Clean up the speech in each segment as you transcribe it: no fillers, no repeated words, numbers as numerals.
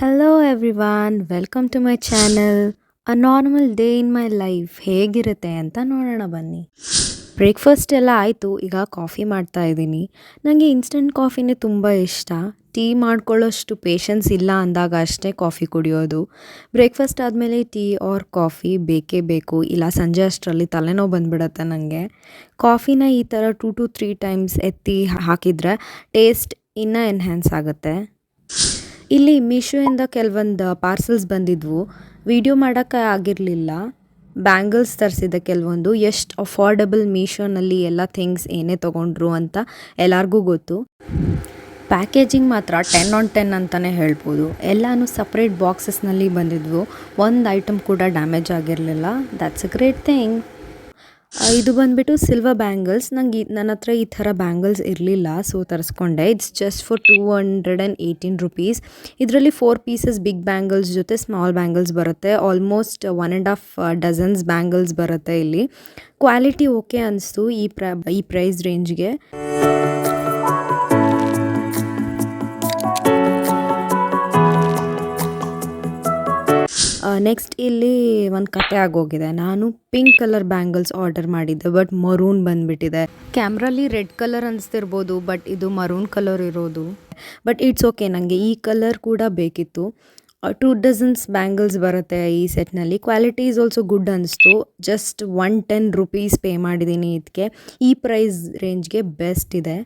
Hello everyone, welcome to my channel. A normal day in my life ಹೇಗಿರುತ್ತೆ ಅಂತ ನೋಡೋಣ ಬನ್ನಿ. ಬ್ರೇಕ್ಫಾಸ್ಟ್ ಎಲ್ಲ ಆಯಿತು, ಈಗ ಕಾಫಿ ಮಾಡ್ತಾ ಇದ್ದೀನಿ. ನನಗೆ ಇನ್ಸ್ಟಂಟ್ ಕಾಫಿನೇ ತುಂಬ ಇಷ್ಟ. ಟೀ ಮಾಡ್ಕೊಳ್ಳೋಷ್ಟು ಪೇಷನ್ಸ್ ಇಲ್ಲ ಅಂದಾಗ ಅಷ್ಟೇ ಕಾಫಿ ಕುಡಿಯೋದು. ಬ್ರೇಕ್ಫಾಸ್ಟ್ ಆದಮೇಲೆ ಟೀ ಆರ್ ಕಾಫಿ ಬೇಕೇ ಬೇಕು, ಇಲ್ಲ ಸಂಜೆ ಅಷ್ಟರಲ್ಲಿ ತಲೆನೋವು ಬಂದುಬಿಡತ್ತೆ ನನಗೆ. ಕಾಫಿನ ಈ ಥರ 2 to 3 ಟೈಮ್ಸ್ ಎತ್ತಿ ಹಾಕಿದರೆ ಟೇಸ್ಟ್ ಇನ್ನೂ ಎನ್ಹ್ಯಾನ್ಸ್ ಆಗುತ್ತೆ. ಇಲ್ಲಿ ಮೀಶೋಯಿಂದ ಕೆಲವೊಂದು ಪಾರ್ಸಲ್ಸ್ ಬಂದಿದ್ವು, ವಿಡಿಯೋ ಮಾಡೋಕ್ಕೆ ಆಗಿರಲಿಲ್ಲ. ಬ್ಯಾಂಗಲ್ಸ್ ತರಿಸಿದ್ದೆ ಕೆಲವೊಂದು. ಎಷ್ಟು ಅಫೋರ್ಡಬಲ್ ಮೀಶೋನಲ್ಲಿ ಎಲ್ಲ ಥಿಂಗ್ಸ್ ಏನೇ ತೊಗೊಂಡ್ರು ಅಂತ ಎಲ್ಲರಿಗೂ ಗೊತ್ತು. ಪ್ಯಾಕೇಜಿಂಗ್ ಮಾತ್ರ 10 on 10 ಅಂತಲೇ ಹೇಳ್ಬೋದು. ಎಲ್ಲನೂ ಸಪ್ರೇಟ್ ಬಾಕ್ಸಸ್ನಲ್ಲಿ ಬಂದಿದ್ವು, ಒಂದು ಐಟಮ್ ಕೂಡ ಡ್ಯಾಮೇಜ್ ಆಗಿರಲಿಲ್ಲ. That's a great thing. ಇದು ಬಂದುಬಿಟ್ಟು ಸಿಲ್ವರ್ ಬ್ಯಾಂಗಲ್ಸ್. ನನ್ನ ಹತ್ರ ಈ ಥರ ಬ್ಯಾಂಗಲ್ಸ್ ಇರಲಿಲ್ಲ, ಸೊ ತರಿಸ್ಕೊಂಡೆ. It's just for 218 rupees. ಇದರಲ್ಲಿ 4 ಪೀಸಸ್ ಬಿಗ್ ಬ್ಯಾಂಗಲ್ಸ್ ಜೊತೆ ಸ್ಮಾಲ್ ಬ್ಯಾಂಗಲ್ಸ್ ಬರುತ್ತೆ. ಆಲ್ಮೋಸ್ಟ್ 1.5 ಡಜನ್ಸ್ ಬ್ಯಾಂಗಲ್ಸ್ ಬರುತ್ತೆ ಇಲ್ಲಿ. ಕ್ವಾಲಿಟಿ ಓಕೆ ಅನಿಸ್ತು ಈ ಪ್ರೈಸ್ ರೇಂಜ್ಗೆ. ನೆಕ್ಸ್ಟ್ ಇಲ್ಲಿ ಒಂದು ಕತೆ ಆಗೋಗಿದೆ. ನಾನು ಪಿಂಕ್ ಕಲರ್ ಬ್ಯಾಂಗಲ್ಸ್ ಆರ್ಡರ್ ಮಾಡಿದ್ದೆ, ಬಟ್ ಮರೂನ್ ಬಂದುಬಿಟ್ಟಿದೆ. ಕ್ಯಾಮ್ರಲ್ಲಿ ರೆಡ್ ಕಲರ್ ಅನಿಸ್ತಿರ್ಬೋದು, ಬಟ್ ಇದು ಮರೂನ್ ಕಲರ್ ಇರೋದು. ಬಟ್ ಇಟ್ಸ್ ಓಕೆ, ನನಗೆ ಈ ಕಲರ್ ಕೂಡ ಬೇಕಿತ್ತು. 2 ಡಜನ್ಸ್ ಬ್ಯಾಂಗಲ್ಸ್ ಬರುತ್ತೆ ಈ ಸೆಟ್ನಲ್ಲಿ. ಕ್ವಾಲಿಟಿ ಈಸ್ ಆಲ್ಸೋ ಗುಡ್ ಅನಿಸ್ತು. ಜಸ್ಟ್ 110 rupees ಪೇ ಮಾಡಿದ್ದೀನಿ ಇದಕ್ಕೆ. ಈ ಪ್ರೈಸ್ ರೇಂಜ್ಗೆ ಬೆಸ್ಟ್ ಇದೆ.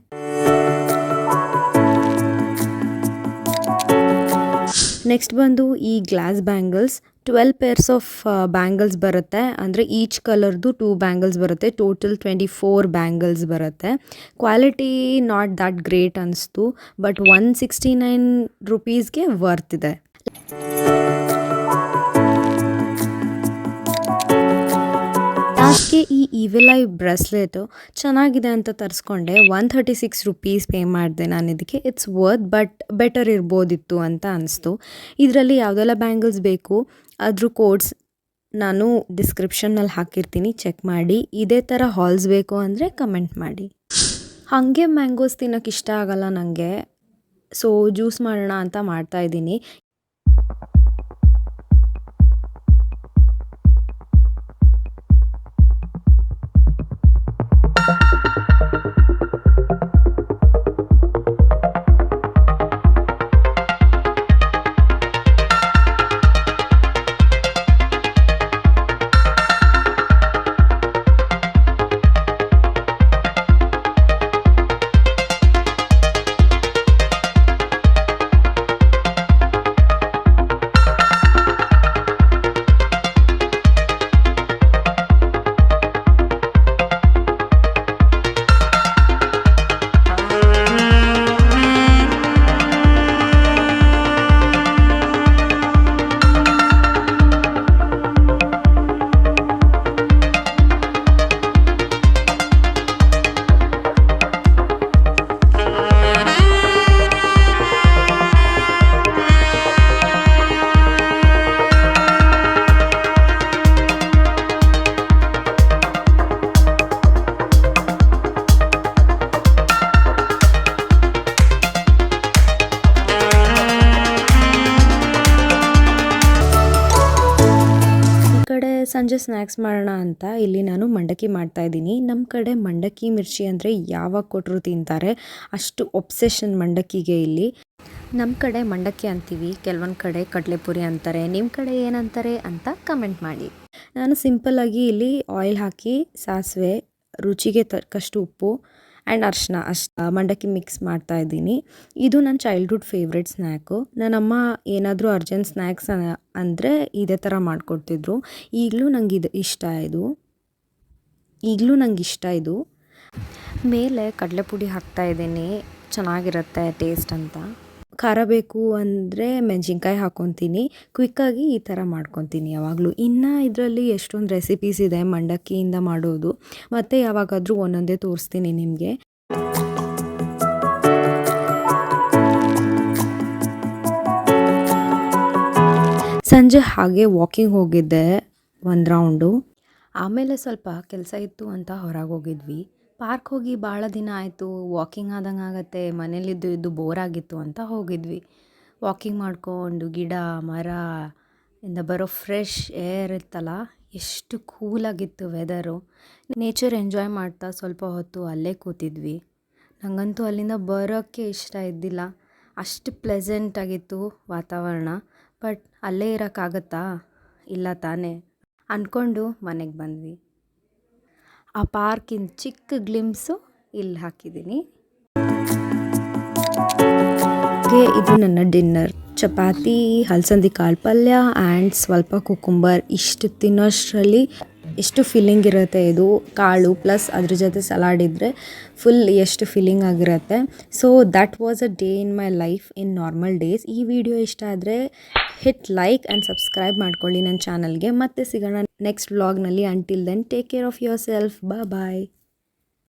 ನೆಕ್ಸ್ಟ್ ಬಂದು ಈ glass bangles. 12 pairs of bangles ಬರುತ್ತೆ, ಅಂದರೆ ಈಚ್ ಕಲರ್ದು 2 ಬ್ಯಾಂಗಲ್ಸ್ ಬರುತ್ತೆ. ಟೋಟಲ್ 24 ಬ್ಯಾಂಗಲ್ಸ್ ಬರುತ್ತೆ. ಕ್ವಾಲಿಟಿ ನಾಟ್ ದ್ಯಾಟ್ ಗ್ರೇಟ್ ಅನಿಸ್ತು, ಬಟ್ 169 rupeesಗೆ ವರ್ತ್ ಇದೆ. ಲಾಸ್ಟ್ಗೆ ಈ ಈವಿಲ್ ಐ ಬ್ರೆಸ್ಲೆಟು ಚೆನ್ನಾಗಿದೆ ಅಂತ ತರಿಸ್ಕೊಂಡೆ. 136 rupees ಪೇ ಮಾಡಿದೆ ನಾನು ಇದಕ್ಕೆ. ಇಟ್ಸ್ ವರ್ತ್, ಬಟ್ ಬೆಟರ್ ಇರ್ಬೋದಿತ್ತು ಅಂತ ಅನಿಸ್ತು. ಇದರಲ್ಲಿ ಯಾವುದೆಲ್ಲ ಬ್ಯಾಂಗಲ್ಸ್ ಬೇಕು ಅದ್ರ ಕೋಡ್ಸ್ ನಾನು ಡಿಸ್ಕ್ರಿಪ್ಷನ್ನಲ್ಲಿ ಹಾಕಿರ್ತೀನಿ, ಚೆಕ್ ಮಾಡಿ. ಇದೇ ಥರ ಹಾಲ್ಸ್ ಬೇಕು ಅಂದರೆ ಕಮೆಂಟ್ ಮಾಡಿ. ಹಾಗೆ ಮ್ಯಾಂಗೋಸ್ ತಿನ್ನೋಕೆ ಇಷ್ಟ ಆಗಲ್ಲ ನನಗೆ, ಸೊ ಜ್ಯೂಸ್ ಮಾಡೋಣ ಅಂತ ಮಾಡ್ತಾಯಿದ್ದೀನಿ. ಸಂಜೆ ಸ್ನ್ಯಾಕ್ಸ್ ಮಾಡೋಣ ಅಂತ ಇಲ್ಲಿ ನಾನು ಮಂಡಕ್ಕಿ ಮಾಡ್ತಾಯಿದ್ದೀನಿ. ನಮ್ಮ ಕಡೆ ಮಂಡಕ್ಕಿ ಮಿರ್ಚಿ ಅಂದರೆ ಯಾವಾಗ ಕೊಟ್ಟರು ತಿಂತಾರೆ, ಅಷ್ಟು ಒಬ್ಸೆಷನ್ ಮಂಡಕ್ಕಿಗೆ ಇಲ್ಲಿ. ನಮ್ಮ ಕಡೆ ಮಂಡಕ್ಕಿ ಅಂತೀವಿ, ಕೆಲವೊಂದು ಕಡೆ ಕಡಲೆಪುರಿ ಅಂತಾರೆ. ನಿಮ್ಮ ಕಡೆ ಏನಂತಾರೆ ಅಂತ ಕಮೆಂಟ್ ಮಾಡಿ. ನಾನು ಸಿಂಪಲ್ಲಾಗಿ ಇಲ್ಲಿ ಆಯಿಲ್ ಹಾಕಿ ಸಾಸಿವೆ, ರುಚಿಗೆ ತಕ್ಕಷ್ಟು ಉಪ್ಪು ಆ್ಯಂಡ್ ಅರಿಶಿನ ಮಂಡಕ್ಕಿ ಮಿಕ್ಸ್ ಮಾಡ್ತಾಯಿದ್ದೀನಿ. ಇದು ನನ್ನ ಚೈಲ್ಡ್ಹುಡ್ ಫೇವ್ರೆಟ್ ಸ್ನ್ಯಾಕು. ನನ್ನಮ್ಮ ಏನಾದರೂ ಅರ್ಜೆಂಟ್ ಸ್ನ್ಯಾಕ್ಸ್ ಅಂದರೆ ಇದೇ ಥರ ಮಾಡಿಕೊಡ್ತಿದ್ರು. ಈಗಲೂ ನಂಗೆ ಇಷ್ಟ ಇದು. ಮೇಲೆ ಕಡಲೆಪುಡಿ ಹಾಕ್ತಾಯಿದ್ದೀನಿ, ಚೆನ್ನಾಗಿರುತ್ತೆ ಟೇಸ್ಟ್ ಅಂತ. ಖಾರ ಬೇಕು ಅಂದರೆ ಮೆಣಸಿನ್ಕಾಯಿ ಹಾಕ್ಕೊತೀನಿ. ಕ್ವಿಕ್ಕಾಗಿ ಈ ಥರ ಮಾಡ್ಕೊತೀನಿ ಯಾವಾಗಲೂ. ಇನ್ನು ಇದರಲ್ಲಿ ಎಷ್ಟೊಂದು ರೆಸಿಪೀಸ್ ಇದೆ ಮಂಡಕ್ಕಿಯಿಂದ ಮಾಡೋದು, ಮತ್ತು ಯಾವಾಗಾದರೂ ಒಂದೊಂದೇ ತೋರಿಸ್ತೀನಿ ನಿಮಗೆ. ಸಂಜೆ ಹಾಗೆ ವಾಕಿಂಗ್ ಹೋಗಿದ್ದೆ ಒಂದು ರೌಂಡು. ಆಮೇಲೆ ಸ್ವಲ್ಪ ಕೆಲಸ ಇತ್ತು ಅಂತ ಹೊರಗೆ ಹೋಗಿದ್ವಿ. ಪಾರ್ಕ್ ಹೋಗಿ ಭಾಳ ದಿನ ಆಯಿತು, ವಾಕಿಂಗ್ ಆದಂಗೆ ಆಗುತ್ತೆ, ಮನೇಲಿದ್ದು ಬೋರ್ ಆಗಿತ್ತು ಅಂತ ಹೋಗಿದ್ವಿ. ವಾಕಿಂಗ್ ಮಾಡಿಕೊಂಡು ಗಿಡ ಮರ ಇಂದ ಬರೋ ಫ್ರೆಶ್ ಏರ್ ಇತ್ತಲ್ಲ, ಎಷ್ಟು ಕೂಲಾಗಿತ್ತು ವೆದರು. ನೇಚರ್ ಎಂಜಾಯ್ ಮಾಡ್ತಾ ಸ್ವಲ್ಪ ಹೊತ್ತು ಅಲ್ಲೇ ಕೂತಿದ್ವಿ. ನನಗಂತೂ ಅಲ್ಲಿಂದ ಬರೋಕ್ಕೆ ಇಷ್ಟ ಇದ್ದಿಲ್ಲ, ಅಷ್ಟು ಪ್ಲೆಸೆಂಟಾಗಿತ್ತು ವಾತಾವರಣ. ಬಟ್ ಅಲ್ಲೇ ಇರೋಕ್ಕಾಗತ್ತಾ, ಇಲ್ಲ ತಾನೇ ಅಂದ್ಕೊಂಡು ಮನೆಗೆ ಬಂದ್ವಿ. ಆ ಪಾರ್ಕಿನ ಚಿಕ್ಕ ಗ್ಲಿಮ್ಸು ಇಲ್ಲಿ ಹಾಕಿದ್ದೀನಿ. ಇದು ನನ್ನ ಡಿನ್ನರ್. ಚಪಾತಿ, ಹಲಸಂದಿ ಕಾಳು ಪಲ್ಯ ಆ್ಯಂಡ್ ಸ್ವಲ್ಪ ಕುಕುಂಬರ್. ಇಷ್ಟು ತಿನ್ನೋಷ್ಟರಲ್ಲಿ ಎಷ್ಟು ಫೀಲಿಂಗ್ ಇರುತ್ತೆ ಇದು. ಕಾಳು ಪ್ಲಸ್ ಅದ್ರ ಜೊತೆ ಸಲಾಡ್ ಇದ್ದರೆ ಫುಲ್ ಎಷ್ಟು ಫೀಲಿಂಗ್ ಆಗಿರುತ್ತೆ. So that was a day in my life in normal days. ಈ ವಿಡಿಯೋ ಇಷ್ಟ ಆದರೆ ಹಿಟ್ ಲೈಕ್ ಆ್ಯಂಡ್ ಸಬ್ಸ್ಕ್ರೈಬ್ ಮಾಡ್ಕೊಳ್ಳಿ ನನ್ನ ಚಾನಲ್ಗೆ. ಮತ್ತೆ ಸಿಗೋಣ ನೆಕ್ಸ್ಟ್ ವ್ಲಾಗ್ನಲ್ಲಿ. Until then take care of yourself. Bye.